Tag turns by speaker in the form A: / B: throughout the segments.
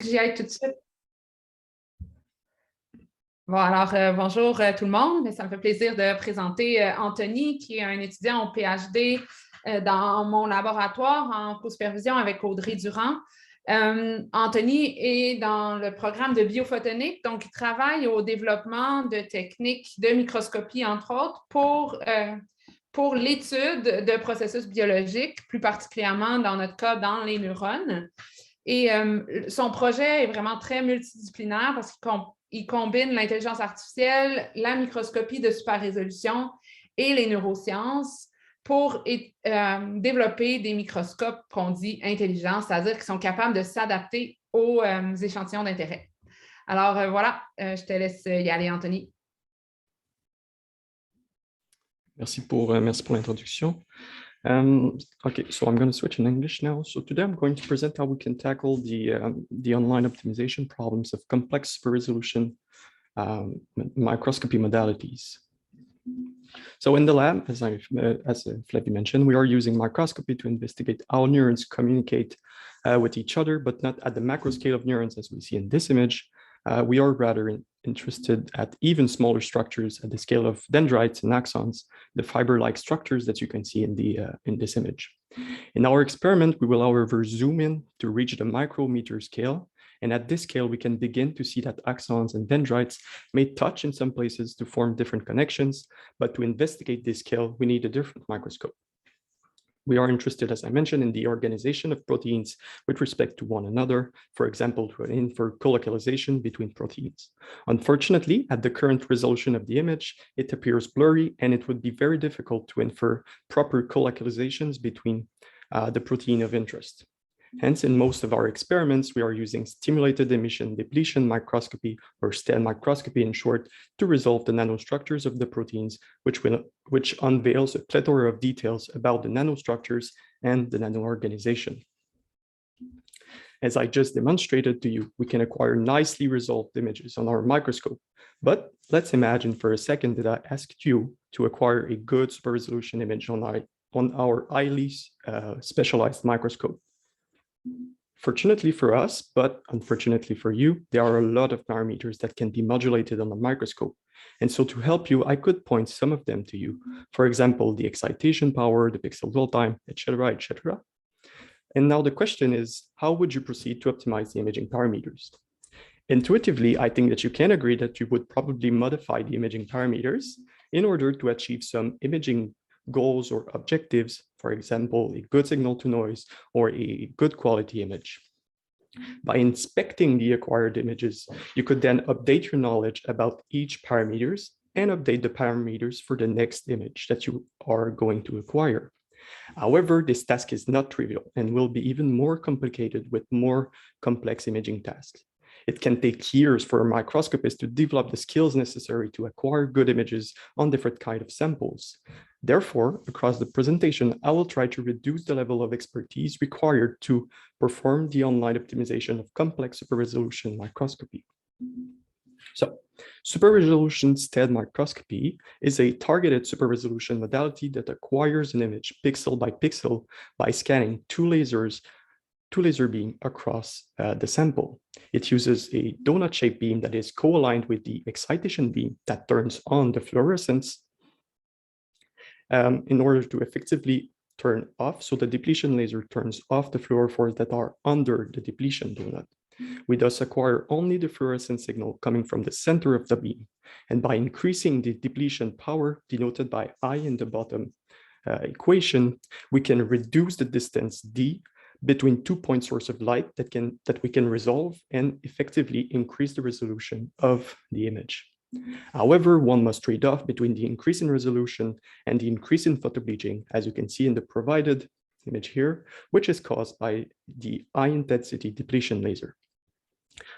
A: J'y aille tout de suite. Bon, alors, bonjour tout le monde. Ça me fait plaisir de présenter Anthony, qui est un étudiant au PhD dans mon laboratoire en co-supervision avec Audrey Durand. Anthony est dans le programme de biophotonique, donc il travaille au développement de techniques de microscopie, entre autres, pour l'étude de processus biologiques, plus particulièrement dans notre cas dans les neurones. Et son projet est vraiment très multidisciplinaire parce qu'il combine l'intelligence artificielle, la microscopie de super résolution et les neurosciences pour développer des microscopes qu'on dit intelligents, c'est-à-dire qui sont capables de s'adapter aux échantillons d'intérêt. Alors voilà, je te laisse y aller, Anthony.
B: Merci pour l'introduction. Okay, so I'm going to switch in English now. So today I'm going to present how we can tackle the online optimization problems of complex super resolution microscopy modalities. So in the lab, as Flavie mentioned, we are using microscopy to investigate how neurons communicate with each other, but not at the macro scale of neurons as we see in this image. We are rather interested at even smaller structures at the scale of dendrites and axons, the fiber-like structures that you can see in this image. In our experiment, we will, however, zoom in to reach the micrometer scale. And at this scale, we can begin to see that axons and dendrites may touch in some places to form different connections. But to investigate this scale, we need a different microscope. We are interested, as I mentioned, in the organization of proteins with respect to one another, for example, to infer colocalization between proteins. Unfortunately, at the current resolution of the image, it appears blurry, and it would be very difficult to infer proper colocalizations between the protein of interest. Hence, in most of our experiments, we are using stimulated emission depletion microscopy, or STEM microscopy in short, to resolve the nanostructures of the proteins, which unveils a plethora of details about the nanostructures and the nanoorganization. As I just demonstrated to you, we can acquire nicely resolved images on our microscope. But let's imagine for a second that I asked you to acquire a good super resolution image on our highly specialized microscope. Fortunately for us, but unfortunately for you, there are a lot of parameters that can be modulated on the microscope. And so to help you, I could point some of them to you. For example, the excitation power, the pixel dwell time, etc., etc. And now the question is, how would you proceed to optimize the imaging parameters? Intuitively, I think that you can agree that you would probably modify the imaging parameters in order to achieve some imaging goals or objectives, for example, a good signal to noise or a good quality image. By inspecting the acquired images, you could then update your knowledge about each parameters and update the parameters for the next image that you are going to acquire. However, this task is not trivial and will be even more complicated with more complex imaging tasks. It can take years for a microscopist to develop the skills necessary to acquire good images on different kinds of samples. Therefore, across the presentation, I will try to reduce the level of expertise required to perform the online optimization of complex super resolution microscopy. So, super resolution STED microscopy is a targeted super resolution modality that acquires an image pixel by pixel by scanning two laser beam across the sample. It uses a donut-shaped beam that is co-aligned with the excitation beam that turns on the fluorescence in order to effectively turn off, so the depletion laser turns off the fluorophores that are under the depletion donut. We thus acquire only the fluorescent signal coming from the center of the beam. And by increasing the depletion power, denoted by I in the bottom equation, we can reduce the distance d between 2 point source of light that we can resolve and effectively increase the resolution of the image. However, one must trade off between the increase in resolution and the increase in photobleaching, as you can see in the provided image here, which is caused by the high intensity depletion laser.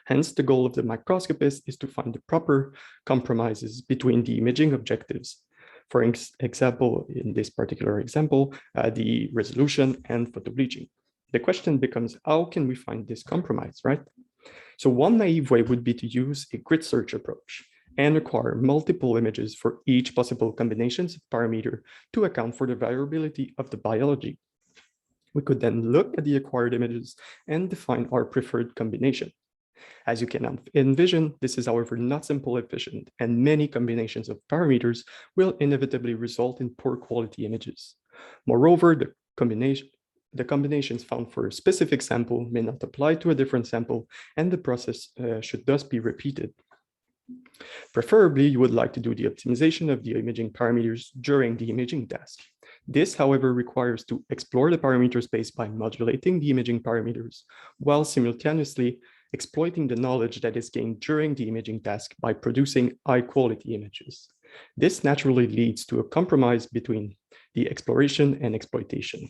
B: Hence, the goal of the microscopist is to find the proper compromises between the imaging objectives. For example, in this particular example, the resolution and photobleaching. The question becomes, how can we find this compromise, right? So one naive way would be to use a grid search approach and acquire multiple images for each possible combinations of parameter to account for the variability of the biology. We could then look at the acquired images and define our preferred combination. As you can envision, this is, however, not simple efficient, and many combinations of parameters will inevitably result in poor quality images. Moreover, the combinations found for a specific sample may not apply to a different sample, and the process should thus be repeated. Preferably, you would like to do the optimization of the imaging parameters during the imaging task. This, however, requires to explore the parameter space by modulating the imaging parameters, while simultaneously exploiting the knowledge that is gained during the imaging task by producing high-quality images. This naturally leads to a compromise between the exploration and exploitation.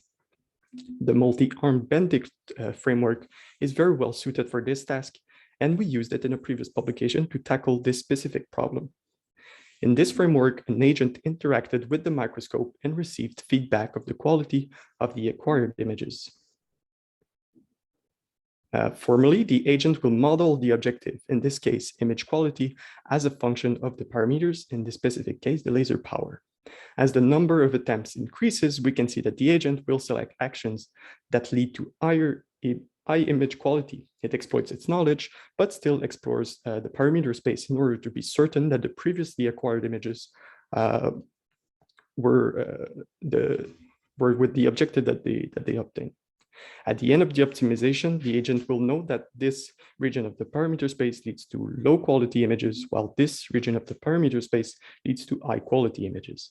B: The multi-armed Benedict framework is very well suited for this task, and we used it in a previous publication to tackle this specific problem. In this framework, an agent interacted with the microscope and received feedback of the quality of the acquired images. Formally, the agent will model the objective, in this case, image quality, as a function of the parameters, in this specific case, the laser power. As the number of attempts increases, we can see that the agent will select actions that lead to high image quality. It exploits its knowledge, but still explores the parameter space in order to be certain that the previously acquired images were with the objective that they obtained. At the end of the optimization, the agent will know that this region of the parameter space leads to low quality images, while this region of the parameter space leads to high quality images.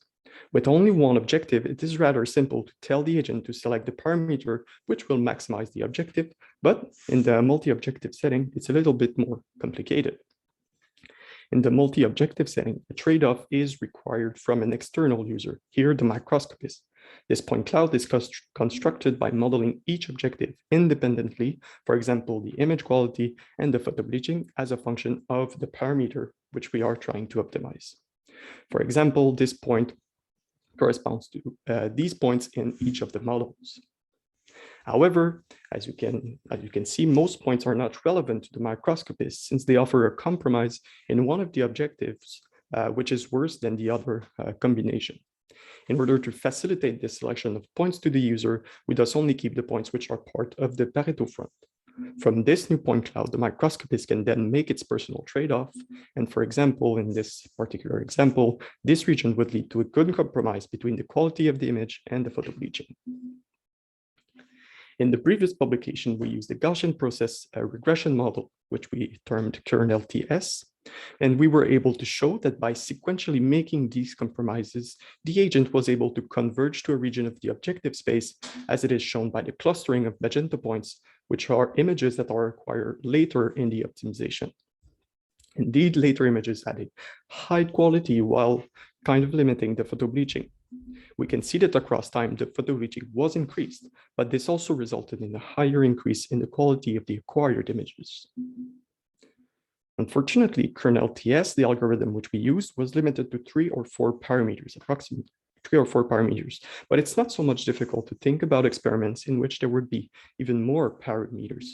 B: With only one objective, it is rather simple to tell the agent to select the parameter which will maximize the objective, but in the multi-objective setting, it's a little bit more complicated. In the multi-objective setting, a trade-off is required from an external user, here the microscopist. This point cloud is constructed by modeling each objective independently, for example, the image quality and the photobleaching as a function of the parameter which we are trying to optimize. For example, this point corresponds to these points in each of the models. However, as you can see, most points are not relevant to the microscopist since they offer a compromise in one of the objectives, which is worse than the other combination. In order to facilitate the selection of points to the user, we thus only keep the points which are part of the Pareto front. From this new point cloud, the microscopist can then make its personal trade-off. And for example, in this particular example, this region would lead to a good compromise between the quality of the image and the photobleaching. In the previous publication, we used the Gaussian process regression model, which we termed KernLTS, and we were able to show that by sequentially making these compromises, the agent was able to converge to a region of the objective space, as it is shown by the clustering of magenta points, which are images that are acquired later in the optimization. Indeed, later images had a high quality while kind of limiting the photobleaching. We can see that across time, the photobleaching was increased, but this also resulted in a higher increase in the quality of the acquired images. Unfortunately, KernLTS, the algorithm which we used, was limited to 3 or 4 parameters, approximately 3 or 4 parameters, but it's not so much difficult to think about experiments in which there would be even more parameters.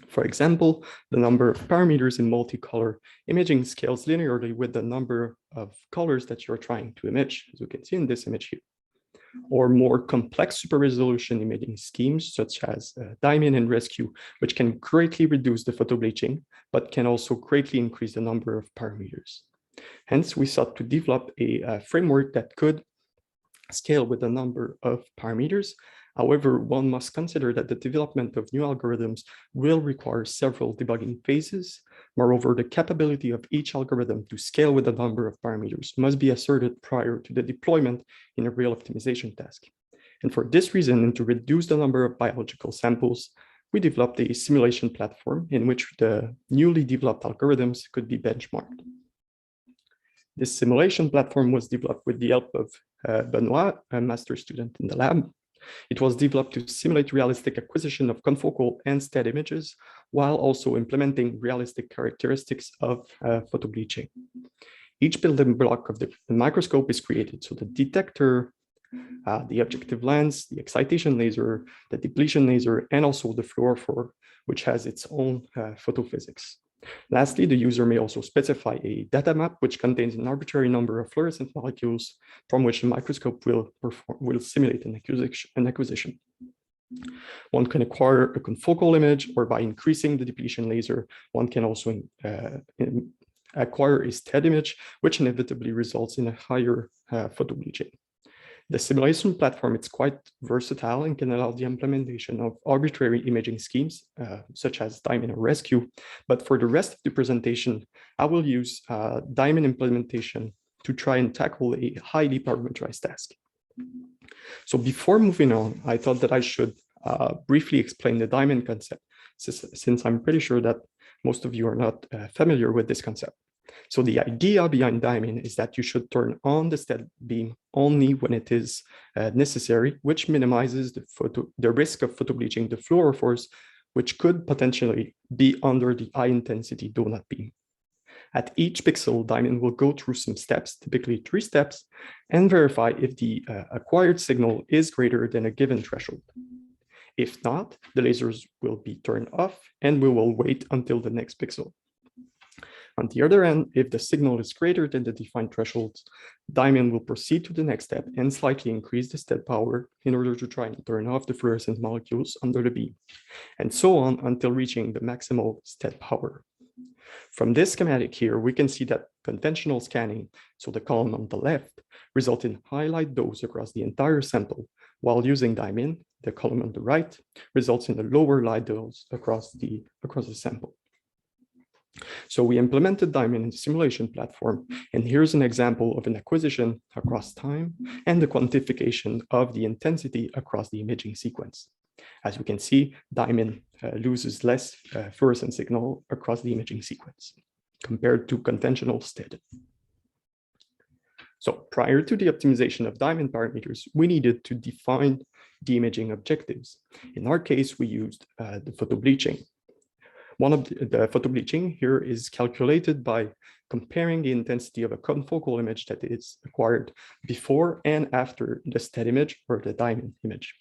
B: For example, the number of parameters in multicolor imaging scales linearly with the number of colors that you're trying to image, as you can see in this image here. Or more complex super resolution imaging schemes, such as Diamond and Rescue, which can greatly reduce the photobleaching, but can also greatly increase the number of parameters. Hence, we sought to develop a framework that could scale with the number of parameters. However, one must consider that the development of new algorithms will require several debugging phases. Moreover, the capability of each algorithm to scale with the number of parameters must be asserted prior to the deployment in a real optimization task. And for this reason, and to reduce the number of biological samples, we developed a simulation platform in which the newly developed algorithms could be benchmarked. This simulation platform was developed with the help of Benoit, a master student in the lab. It was developed to simulate realistic acquisition of confocal and STED images, while also implementing realistic characteristics of photobleaching. Each building block of the microscope is created, so the detector, the objective lens, the excitation laser, the depletion laser, and also the fluorophore, which has its own photophysics. Lastly, the user may also specify a data map which contains an arbitrary number of fluorescent molecules from which the microscope will simulate an acquisition. One can acquire a confocal image, or by increasing the depletion laser, one can also acquire a steady image, which inevitably results in a higher photobleaching. The simulation platform is quite versatile and can allow the implementation of arbitrary imaging schemes, such as diamond or rescue. But for the rest of the presentation, I will use diamond implementation to try and tackle a highly parameterized task. So before moving on, I thought that I should briefly explain the diamond concept, since I'm pretty sure that most of you are not familiar with this concept. So the idea behind diamond is that you should turn on the steady beam only when it is necessary, which minimizes the risk of photobleaching the fluorophores, which could potentially be under the high intensity donut beam. At each pixel, diamond will go through some steps, typically 3 steps, and verify if the acquired signal is greater than a given threshold. If not, the lasers will be turned off and we will wait until the next pixel. On the other hand, if the signal is greater than the defined threshold, diamond will proceed to the next step and slightly increase the steady power in order to try and turn off the fluorescent molecules under the beam, and so on until reaching the maximal steady power. From this schematic here, we can see that conventional scanning, so the column on the left, results in high light dose across the entire sample, while using diamond, the column on the right, results in a lower light dose across the sample. So we implemented diamond in the simulation platform, and here's an example of an acquisition across time and the quantification of the intensity across the imaging sequence. As we can see, diamond loses less fluorescent signal across the imaging sequence compared to conventional steady. So prior to the optimization of diamond parameters, we needed to define the imaging objectives. In our case, we used the photobleaching. One of the photobleaching here is calculated by comparing the intensity of a confocal image that is acquired before and after the steady image or the diamond image.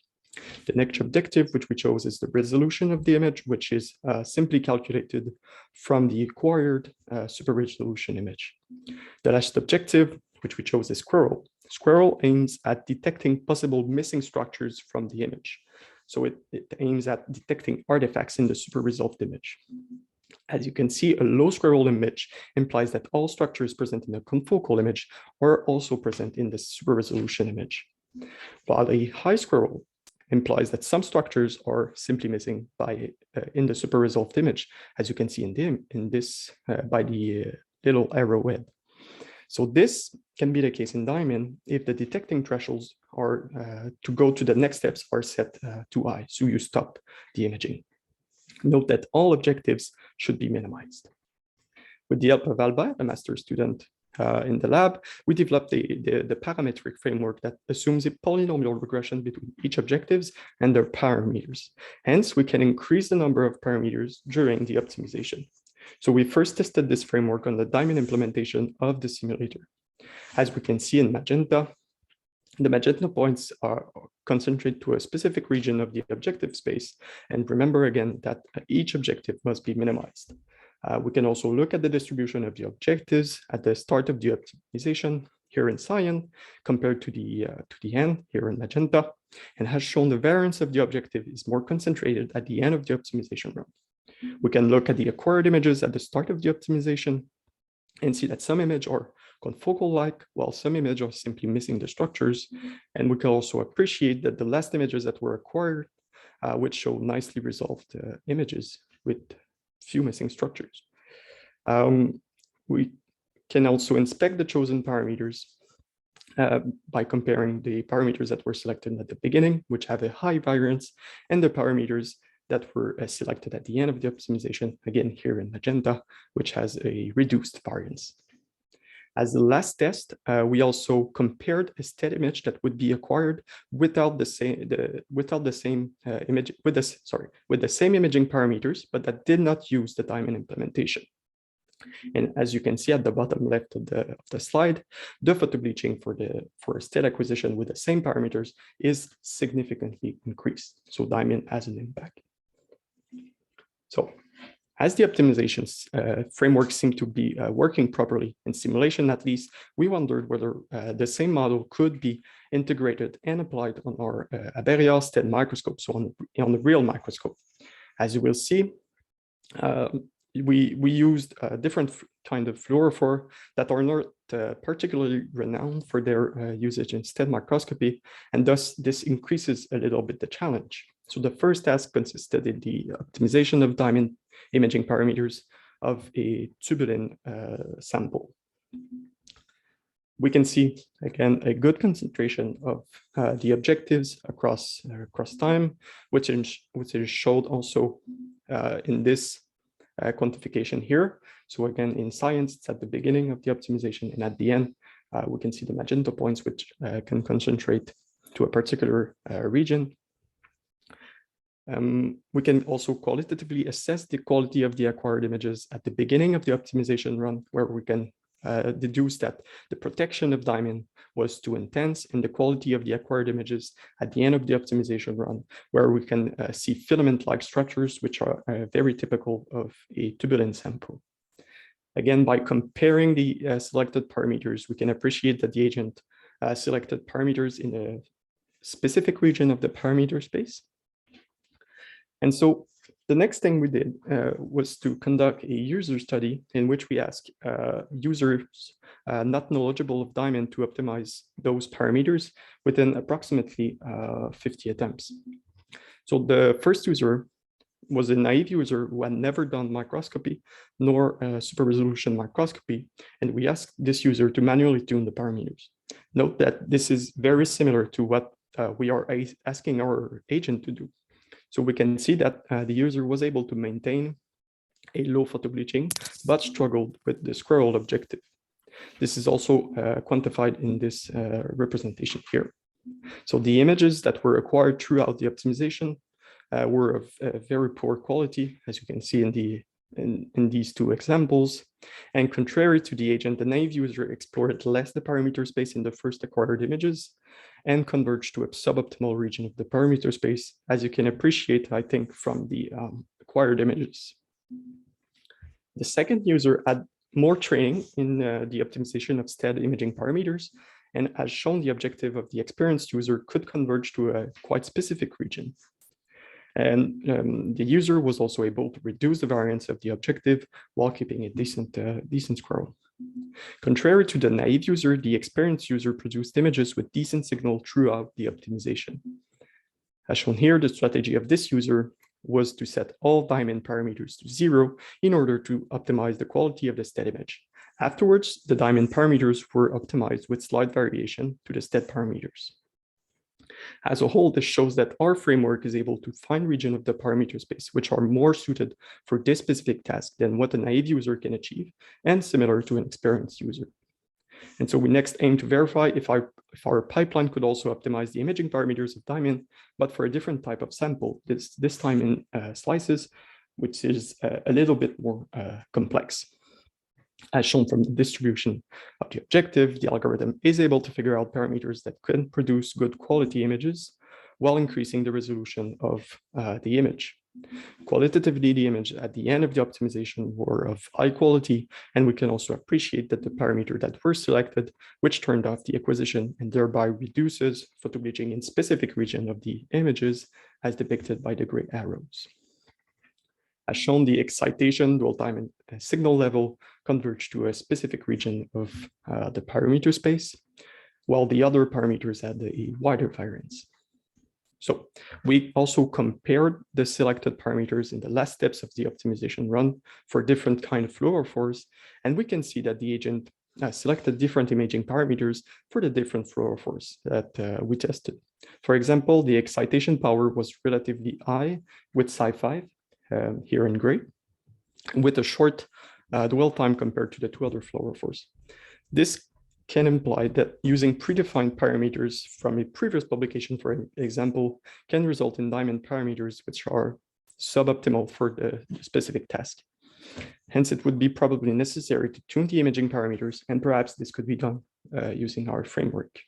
B: The next objective, which we chose, is the resolution of the image, which is simply calculated from the acquired super resolution image. The last objective, which we chose, is squirrel. Squirrel aims at detecting possible missing structures from the image. So it aims at detecting artifacts in the super resolved image. As you can see, a low squirrel image implies that all structures present in a confocal image are also present in the super resolution image, while a high squirrel implies that some structures are simply missing in the super resolved image, as you can see in this by the little arrowhead. So this can be the case in diamond if the detecting thresholds are to go to the next steps are set too high, so you stop the imaging. Note that all objectives should be minimized. With the help of Alba, a master's student in the lab, we developed the parametric framework that assumes a polynomial regression between each objectives and their parameters. Hence, we can increase the number of parameters during the optimization. So we first tested this framework on the diamond implementation of the simulator. As we can see in magenta, the magenta points are concentrated to a specific region of the objective space. And remember again that each objective must be minimized. We can also look at the distribution of the objectives at the start of the optimization here in cyan compared to the end here in magenta, and has shown the variance of the objective is more concentrated at the end of the optimization run. We can look at the acquired images at the start of the optimization and see that some images are confocal-like, while some images are simply missing the structures. And we can also appreciate that the last images that were acquired, which show nicely resolved images with few missing structures. We can also inspect the chosen parameters by comparing the parameters that were selected at the beginning, which have a high variance, and the parameters that were selected at the end of the optimization, again here in magenta, which has a reduced variance. As the last test, we also compared a steady image that would be acquired without the same imaging parameters, but that did not use the diamond implementation. And as you can see at the bottom left of the slide, the photobleaching for a steady acquisition with the same parameters is significantly increased. So diamond has an impact. So As the optimization framework seemed to be working properly in simulation, at least, we wondered whether the same model could be integrated and applied on our Aberya-Stead microscope, so on the real microscope. As you will see, we used a different kind of fluorophore that are not particularly renowned for their usage in STED microscopy, and thus this increases a little bit the challenge. So the first task consisted in the optimization of diamond imaging parameters of a tubulin sample. We can see, again, a good concentration of the objectives across time, which is showed also in this quantification here. So again, in science, it's at the beginning of the optimization, and at the end, we can see the magenta points, which can concentrate to a particular region. We can also qualitatively assess the quality of the acquired images at the beginning of the optimization run, where we can deduce that the protection of diamond was too intense and the quality of the acquired images at the end of the optimization run, where we can see filament-like structures, which are very typical of a tubulin sample. Again, by comparing the selected parameters, we can appreciate that the agent selected parameters in a specific region of the parameter space. And so the next thing we did was to conduct a user study in which we asked users not knowledgeable of diamond to optimize those parameters within approximately 50 attempts. So the first user was a naive user who had never done microscopy nor super resolution microscopy, and we asked this user to manually tune the parameters. Note that this is very similar to what we are asking our agent to do. So we can see that the user was able to maintain a low photobleaching, but struggled with the squirrel objective. This is also quantified in this representation here. So the images that were acquired throughout the optimization were of very poor quality, as you can see in these two examples. And contrary to the agent, the naive user explored less the parameter space in the first acquired images and converged to a suboptimal region of the parameter space, as you can appreciate, I think, from the acquired images. The second user had more training in the optimization of STED imaging parameters, and as shown, the objective of the experienced user could converge to a quite specific region. And the user was also able to reduce the variance of the objective while keeping a decent squirrel. Contrary to the naive user, the experienced user produced images with decent signal throughout the optimization. As shown here, the strategy of this user was to set all diamond parameters to 0 in order to optimize the quality of the STED image. Afterwards, the diamond parameters were optimized with slight variation to the STED parameters. As a whole, this shows that our framework is able to find regions of the parameter space which are more suited for this specific task than what a naive user can achieve, and similar to an experienced user. And so we next aim to verify if our pipeline could also optimize the imaging parameters of diamond, but for a different type of sample, this time in slices, which is a little bit more complex. As shown from the distribution of the objective, the algorithm is able to figure out parameters that can produce good quality images while increasing the resolution of the image. Qualitatively, the image at the end of the optimization were of high quality, and we can also appreciate that the parameter that were selected, which turned off the acquisition and thereby reduces photobleaching in specific region of the images as depicted by the gray arrows. As shown, the excitation, dwell time, and signal level converge to a specific region of the parameter space, while the other parameters had a wider variance. So we also compared the selected parameters in the last steps of the optimization run for different kind of fluorophores, and we can see that the agent selected different imaging parameters for the different fluorophores that we tested. For example, the excitation power was relatively high with Psi5, here in gray, with a short dwell time compared to the two other fluorophores. This can imply that using predefined parameters from a previous publication, for example, can result in diamond parameters which are suboptimal for the specific task. Hence, it would be probably necessary to tune the imaging parameters, and perhaps this could be done using our framework.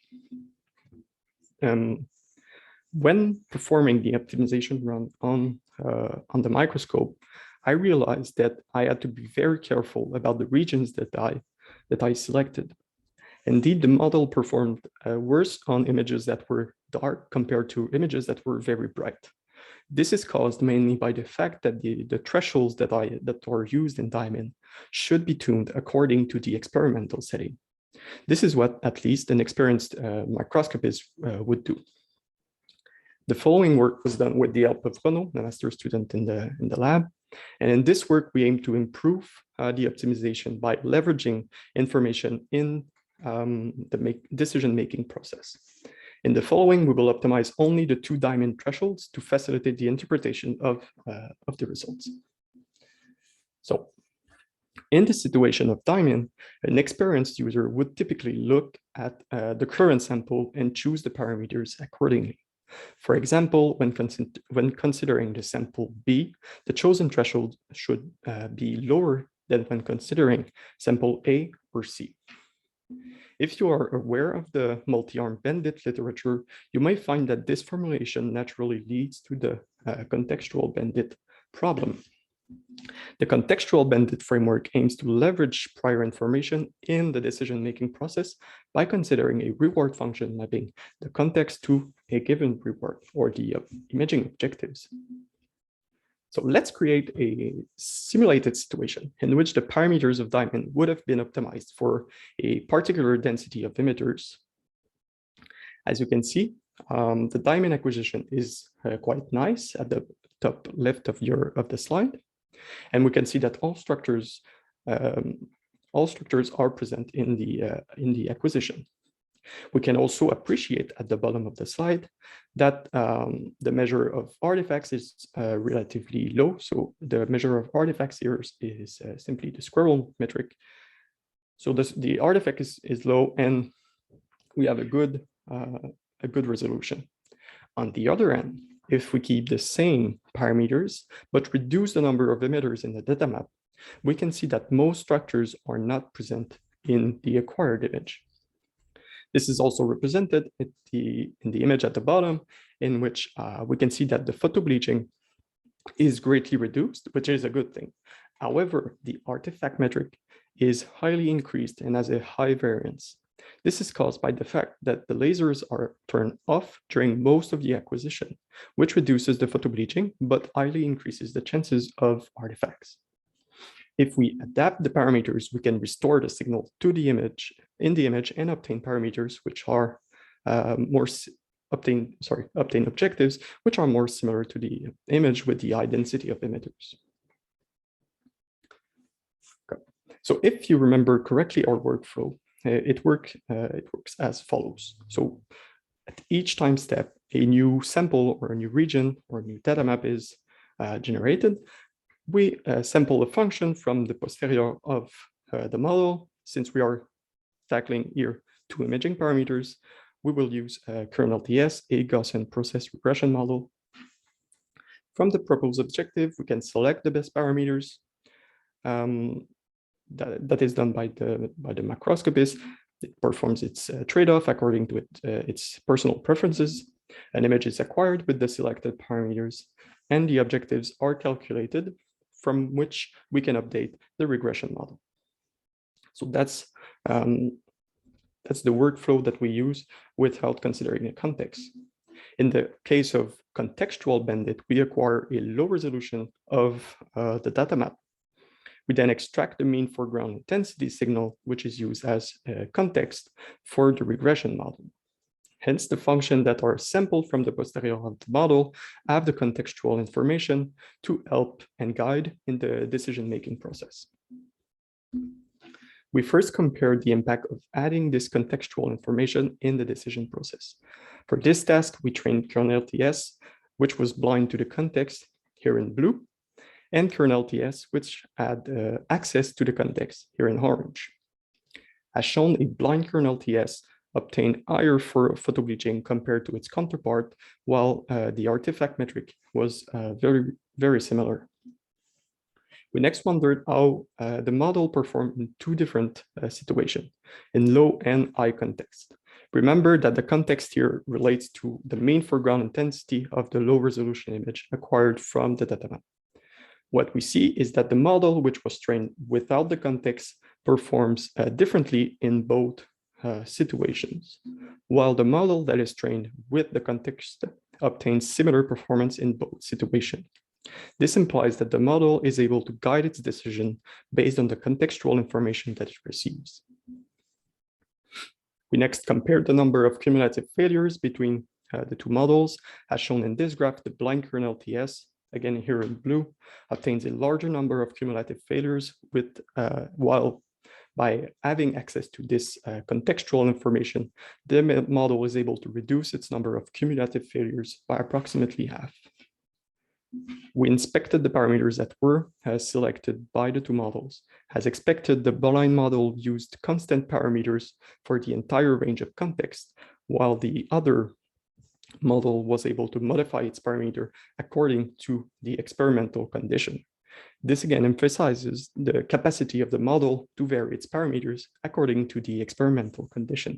B: When performing the optimization run on the microscope, I realized that I had to be very careful about the regions that I selected. Indeed, the model performed worse on images that were dark compared to images that were very bright. This is caused mainly by the fact that the thresholds that are used in Diamond should be tuned according to the experimental setting. This is what at least an experienced microscopist would do. The following work was done with the help of Renaud, a master student in the lab. And in this work, we aim to improve the optimization by leveraging information in the decision-making process. In the following, we will optimize only the 2 diamond thresholds to facilitate the interpretation of the results. So in the situation of diamond, an experienced user would typically look at the current sample and choose the parameters accordingly. For example, when considering the sample B, the chosen threshold should be lower than when considering sample A or C. If you are aware of the multi-arm Bandit literature, you may find that this formulation naturally leads to the contextual Bandit problem. The contextual Bandit framework aims to leverage prior information in the decision-making process by considering a reward function mapping the context to a given reward or the imaging objectives. So let's create a simulated situation in which the parameters of Diamond would have been optimized for a particular density of emitters. As you can see, the Diamond acquisition is quite nice at the top left of the slide. And we can see that all structures are present in the acquisition. We can also appreciate at the bottom of the slide that the measure of artifacts is relatively low. So the measure of artifacts here is simply the squirrel metric. So the artifact is low, and we have a good resolution. On the other hand, if we keep the same parameters, but reduce the number of emitters in the data map, we can see that most structures are not present in the acquired image. This is also represented in the image at the bottom, in which we can see that the photobleaching is greatly reduced, which is a good thing. However, the artifact metric is highly increased and has a high variance. This is caused by the fact that the lasers are turned off during most of the acquisition, which reduces the photobleaching, but highly increases the chances of artifacts. If we adapt the parameters, we can restore the signal to the image and obtain parameters which are obtain objectives which are more similar to the image with the high density of emitters. Okay. So if you remember correctly our workflow, it works as follows. So at each time step, a new sample or a new region or a new data map is generated. We sample a function from the posterior of the model. Since we are tackling here 2 imaging parameters, we will use kernel TS, a Gaussian process regression model. From the proposed objective, we can select the best parameters. That is done by the macroscopist. It performs its trade-off according to its personal preferences. An image is acquired with the selected parameters, and the objectives are calculated, from which we can update the regression model. So that's the workflow that we use without considering a context. In the case of contextual Bandit, we acquire a low resolution of the data map. We then extract the mean foreground intensity signal, which is used as context for the regression model. Hence, the functions that are sampled from the posterior of the model have the contextual information to help and guide in the decision-making process. We first compare the impact of adding this contextual information in the decision process. For this task, we trained kernel TS, which was blind to the context, here in blue, and kernel TS, which had access to the context, here in orange. As shown, a blind kernel TS obtained higher photobleaching compared to its counterpart, while the artifact metric was very, very similar. We next wondered how the model performed in 2 different situations, in low and high context. Remember that the context here relates to the mean foreground intensity of the low resolution image acquired from the data map. what we see is that the model which was trained without the context performs differently in both situations, while the model that is trained with the context obtains similar performance in both situations. This implies that the model is able to guide its decision based on the contextual information that it receives. We next compared the number of cumulative failures between the two models. As shown in this graph, the blind kernel TS, again here in blue, obtains a larger number of cumulative failures while by having access to this contextual information, the model is able to reduce its number of cumulative failures by approximately half. We inspected the parameters that were selected by the two models. As expected, the blind model used constant parameters for the entire range of context, while the other model was able to modify its parameter according to the experimental condition. This again emphasizes the capacity of the model to vary its parameters according to the experimental condition.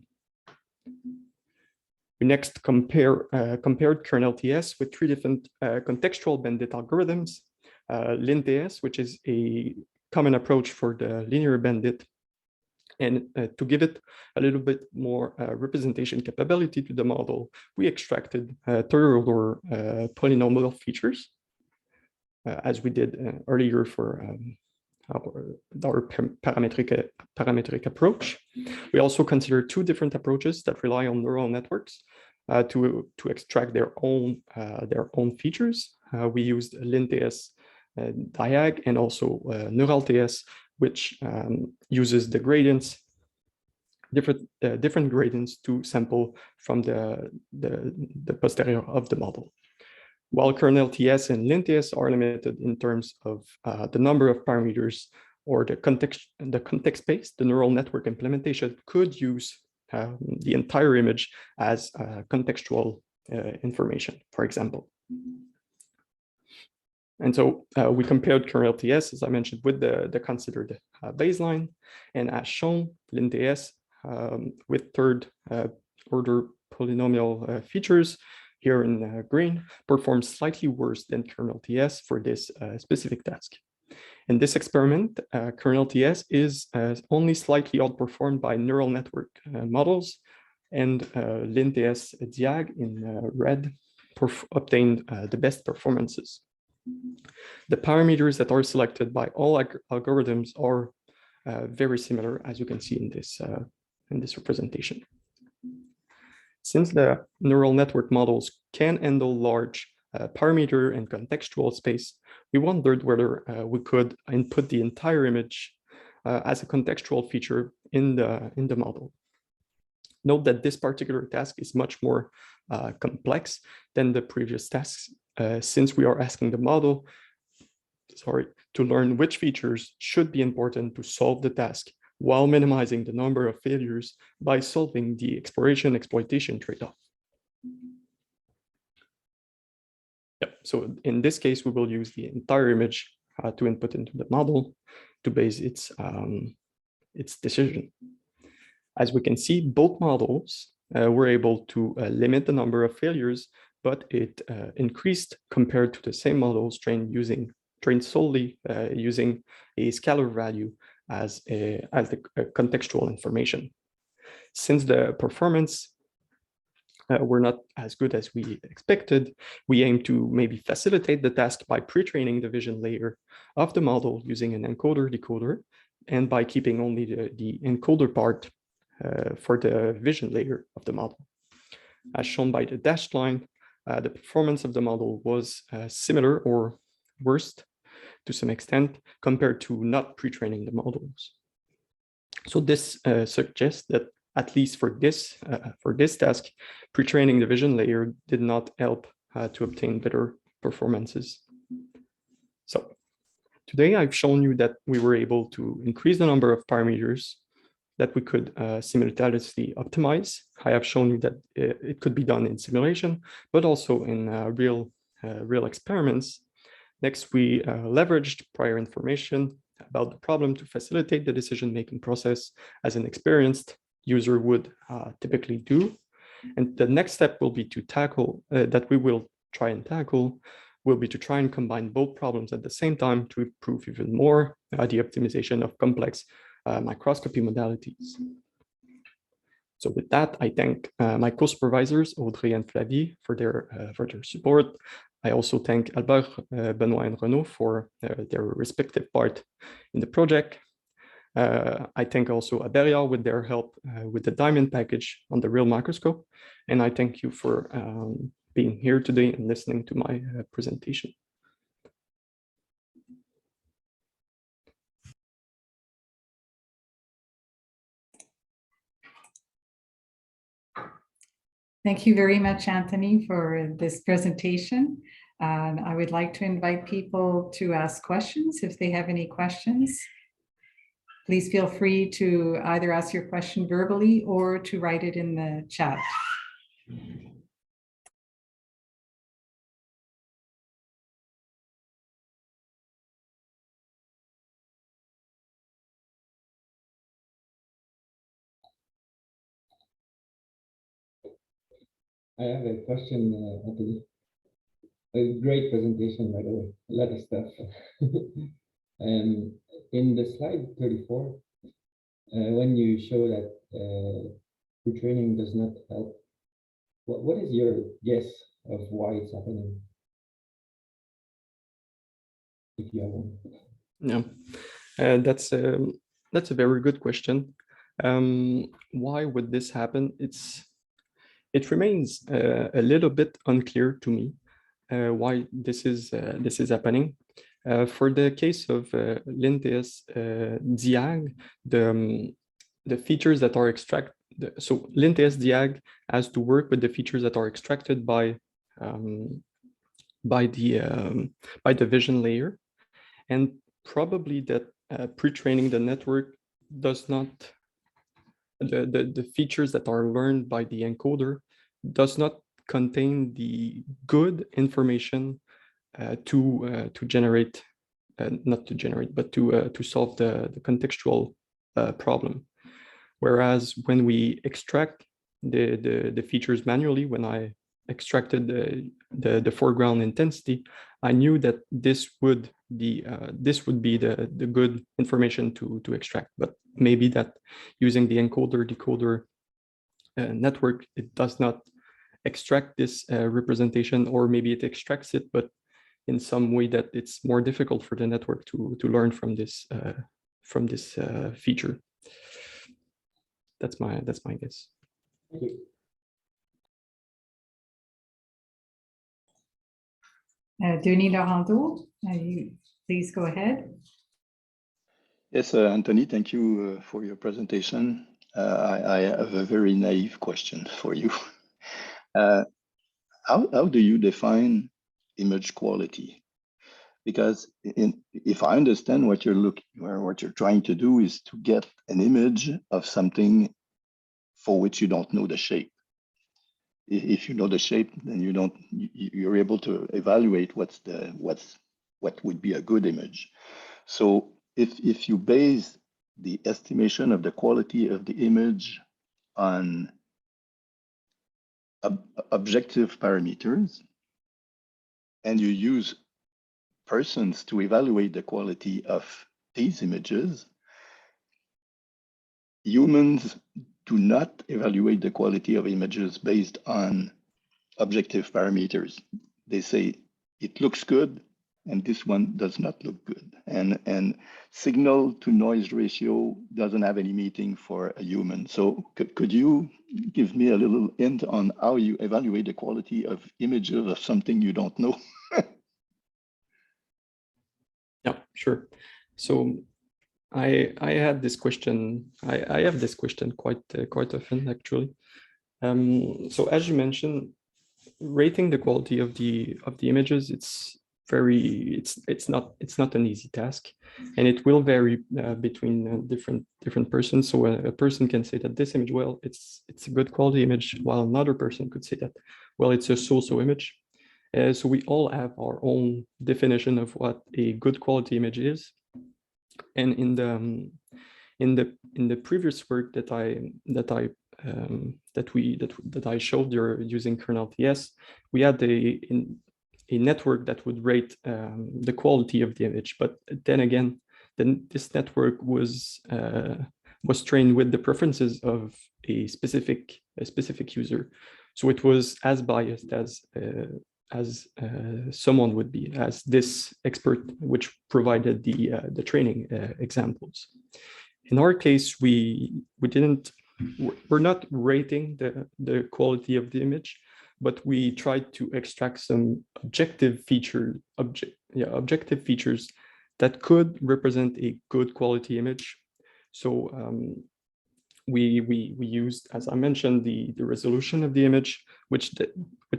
B: We next compared kernel TS with three different contextual Bandit algorithms, LinTS, which is a common approach for the linear Bandit, and to give it a little bit more representation capability to the model, we extracted third-order polynomial features, as we did earlier for our parametric approach. We also consider two different approaches that rely on neural networks to extract their own features. We used LinTS diag and also NeuralTS, which uses the gradients, different gradients to sample from the posterior of the model. While kernel TS and LinTS are limited in terms of the number of parameters or the context space, the neural network implementation could use the entire image as contextual information, for example. And so we compared kernel TS, as I mentioned, with the considered baseline, and as shown, LinTS with third-order polynomial features here in green performs slightly worse than kernel TS for this specific task. In this experiment, kernel TS is only slightly outperformed by neural network models, and LinTS diag in red obtained the best performances. The parameters that are selected by all algorithms are very similar, as you can see in this representation. Since the neural network models can handle large parameter and contextual space, we wondered whether we could input the entire image as a contextual feature in the model. Note that this particular task is much more complex than the previous tasks, since we are asking the model, to learn which features should be important to solve the task while minimizing the number of failures by solving the exploration-exploitation trade-off. Yep. So in this case, we will use the entire image to input into the model to base its decision. As we can see, both models were able to limit the number of failures, but it increased compared to the same models trained solely using a scalar value as the contextual information. Since the performance were not as good as we expected, we aim to maybe facilitate the task by pre-training the vision layer of the model using an encoder-decoder, and by keeping only the encoder part for the vision layer of the model. As shown by the dashed line, the performance of the model was similar or worse to some extent compared to not pre-training the models. So this suggests that at least for this task, pre-training the vision layer did not help to obtain better performances. So today I've shown you that we were able to increase the number of parameters that we could simultaneously optimize. I have shown you that it could be done in simulation, but also in real experiments. Next, we leveraged prior information about the problem to facilitate the decision-making process as an experienced user would typically do. And the next step will be to tackle, that we will try and tackle, will be to try and combine both problems at the same time to improve even more the optimization of complex microscopy modalities. So with that, I thank my co-supervisors, Audrey and Flavie, for their support. I also thank Albert, Benoit, and Renaud for their respective part in the project. I thank also Aberia with their help with the diamond package on the real microscope. And I thank you for being here today and listening to my presentation.
C: Thank you very much, Anthony, for this presentation. I would like to invite people to ask questions if they have any questions. Please feel free to either ask your question verbally or to write it in the chat.
D: I have a question, Anthony. A great presentation, by the way, a lot of stuff. In the slide 34, when you show that pre-training does not help, what is your guess of why it's happening? If you have one.
B: Yeah, that's a very good question. Why would this happen? It remains a little bit unclear to me why this is happening. For the case of LinTS diag, the features that are extracted. So LinTS diag has to work with the features that are extracted by the vision layer, and probably that pre-training the network does not. The features that are learned by the encoder does not contain the good information to generate, not to generate, but to solve the contextual problem. Whereas when we extract the features manually, when I extracted the foreground intensity, I knew that this would be the good information to extract. But maybe that using the encoder decoder network, it does not extract this representation, or maybe it extracts it, but in some way that it's more difficult for the network to learn from this feature. That's my guess.
D: Thank you.
C: Denis Laurando, please go ahead.
E: Yes, Anthony, thank you for your presentation. I have a very naive question for you. How do you define image quality? Because if I understand what you're trying to do is to get an image of something for which you don't know the shape. If you know the shape, then you're able to evaluate what would be a good image. So if you base the estimation of the quality of the image on objective parameters, and you use persons to evaluate the quality of these images, humans do not evaluate the quality of images based on objective parameters. They say it looks good, and this one does not look good. And signal to noise ratio doesn't have any meaning for a human. So could you give me a little hint on how you evaluate the quality of images of something you don't know?
B: Yeah, sure. So I had this question. I have this question quite often, actually. So as you mentioned, rating the quality of the images, it's not an easy task, and it will vary between different persons. So a person can say that this image, well, it's a good quality image, while another person could say that, well, it's a so-so image. So we all have our own definition of what a good quality image is. And in the previous work that I showed you using kernel TS, we had a network that would rate the quality of the image. But then again, this network was trained with the preferences of a specific user. So it was as biased as someone would be, as this expert which provided the training examples. In our case, we're not rating the quality of the image, but we tried to extract some objective features that could represent a good quality image. So we used, as I mentioned, the resolution of the image, which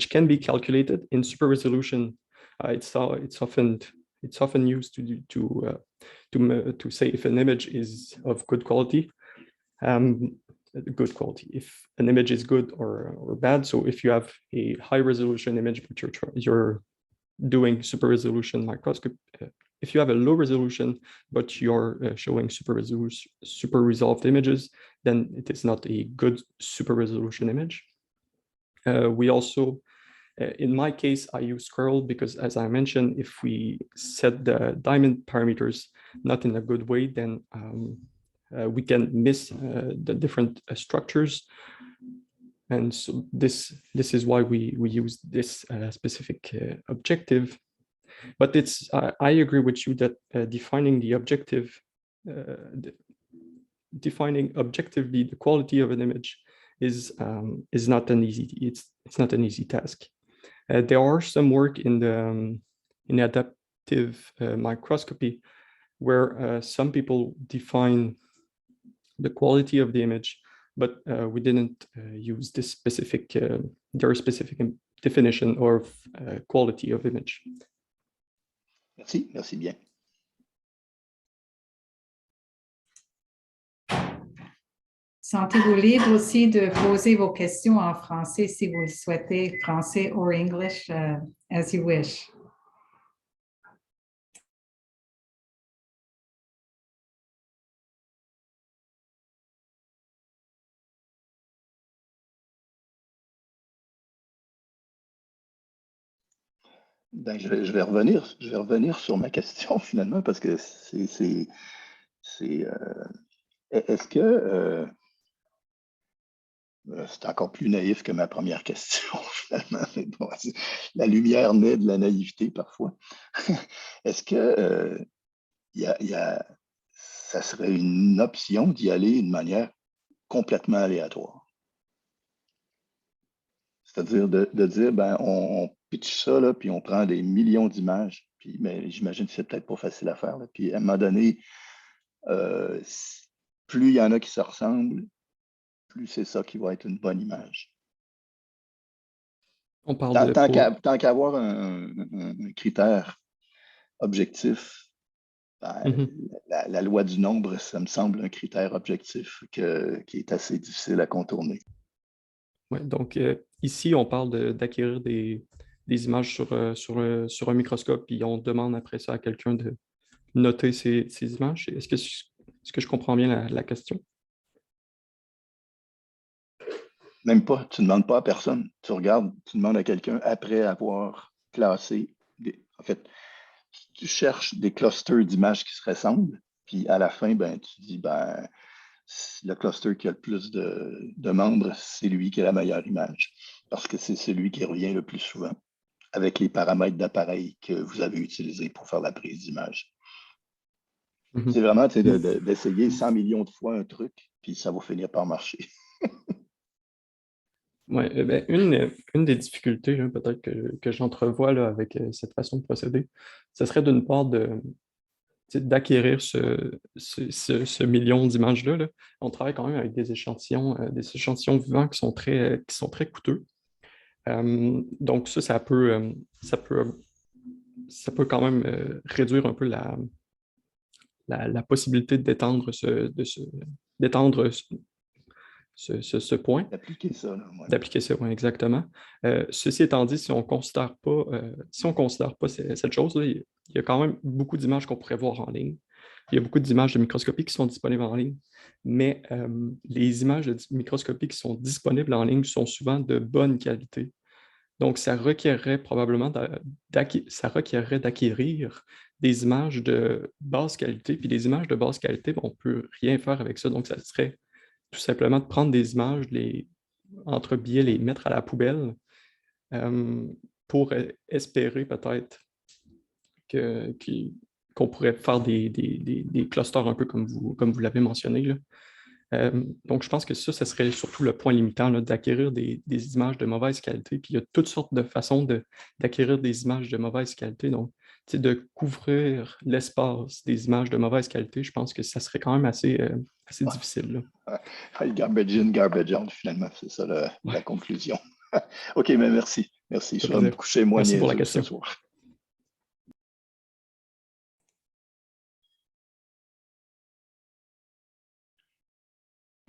B: can be calculated in super resolution. It's often used to say if an image is of good quality. If an image is good or bad. So if you have a high resolution image, but you're doing super resolution microscope, if you have a low resolution, but you're showing super resolved images, then it is not a good super resolution image. We also, in my case, I use Squirrel because, as I mentioned, if we set the diamond parameters not in a good way, then we can miss the different structures. And so this is why we use this specific objective. But I agree with you that defining objectively the quality of an image is not an easy task. There are some work in adaptive microscopy where some people define the quality of the image, but we didn't use this specific definition of quality of image.
E: Merci bien.
C: Sentez-vous libre aussi de poser vos questions en français si vous le souhaitez, français or English, as you wish.
E: Ben, je vais revenir sur ma question finalement parce que est-ce que c'est encore plus naïf que ma première question finalement, mais bon, la lumière naît de la naïveté parfois. Est-ce que ça serait une option d'y aller d'une manière complètement aléatoire? C'est-à-dire de dire, ben, on pitch ça, là, puis on prend des millions d'images, puis mais j'imagine que c'est peut-être pas facile à faire. Là, puis à un moment donné, plus il y en a qui se ressemblent, plus c'est ça qui va être une bonne image.
B: On parle
E: tant qu'à avoir un critère objectif, ben, la loi du nombre, ça me semble un critère objectif qui est assez difficile à contourner.
B: Ouais, donc ici, on parle d'acquérir des images sur un microscope, puis on demande après ça à quelqu'un de noter ces images. Est-ce que je comprends bien la question?
E: Même pas, tu ne demandes pas à personne. Tu demandes à quelqu'un après avoir classé. En fait, tu cherches des clusters d'images qui se ressemblent, puis à la fin, ben, tu dis, ben, le cluster qui a le plus de membres, c'est lui qui a la meilleure image, parce que c'est celui qui revient le plus souvent, avec les paramètres d'appareil que vous avez utilisés pour faire la prise d'image. C'est vraiment d'essayer 100 millions de fois un truc, puis ça va finir par marcher.
B: Oui, ben, une des difficultés peut-être que j'entrevois là, avec cette façon de procéder, ce serait d'une part d'acquérir ce million d'images-là. Là. On travaille quand même avec des échantillons vivants qui sont très coûteux. Donc ça peut quand même réduire un peu la possibilité d'étendre ce point.
E: D'appliquer ça. Là, ouais.
B: D'appliquer ça, oui, exactement. Ceci étant dit, si on ne considère pas cette chose-là, il y a quand même beaucoup d'images qu'on pourrait voir en ligne. Il y a beaucoup d'images de microscopie qui sont disponibles en ligne, mais les images de microscopie qui sont disponibles en ligne sont souvent de bonne qualité. Donc, ça requerrait probablement d'acquérir des images de basse qualité. Puis des images de basse qualité, on ne peut rien faire avec ça. Donc, ça serait tout simplement de prendre des images, entre biais, les mettre à la poubelle pour espérer peut-être qu'on pourrait faire des clusters un peu comme vous l'avez mentionné, là. Donc, je pense que ça serait surtout le point limitant, d'acquérir des images de mauvaise qualité. Puis il y a toutes sortes de façons d'acquérir des images de mauvaise qualité. Donc, de couvrir l'espace des images de mauvaise qualité, je pense que ça serait quand même assez difficile, là.
E: Garbage in, garbage out, finalement, c'est ça la conclusion. OK, mais merci. Merci. Je vais me coucher moins niaiseux ce soir.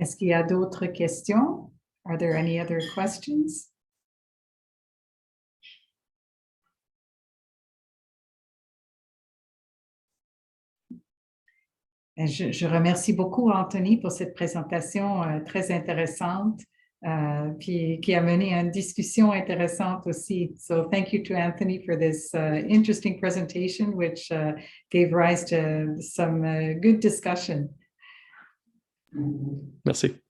C: Est-ce qu'il y a d'autres questions? Are there any other questions? Je remercie beaucoup Anthony pour cette présentation très intéressante, puis qui a mené à une discussion intéressante aussi. So thank you to Anthony for this interesting presentation, which gave rise to some good discussion.
B: Merci.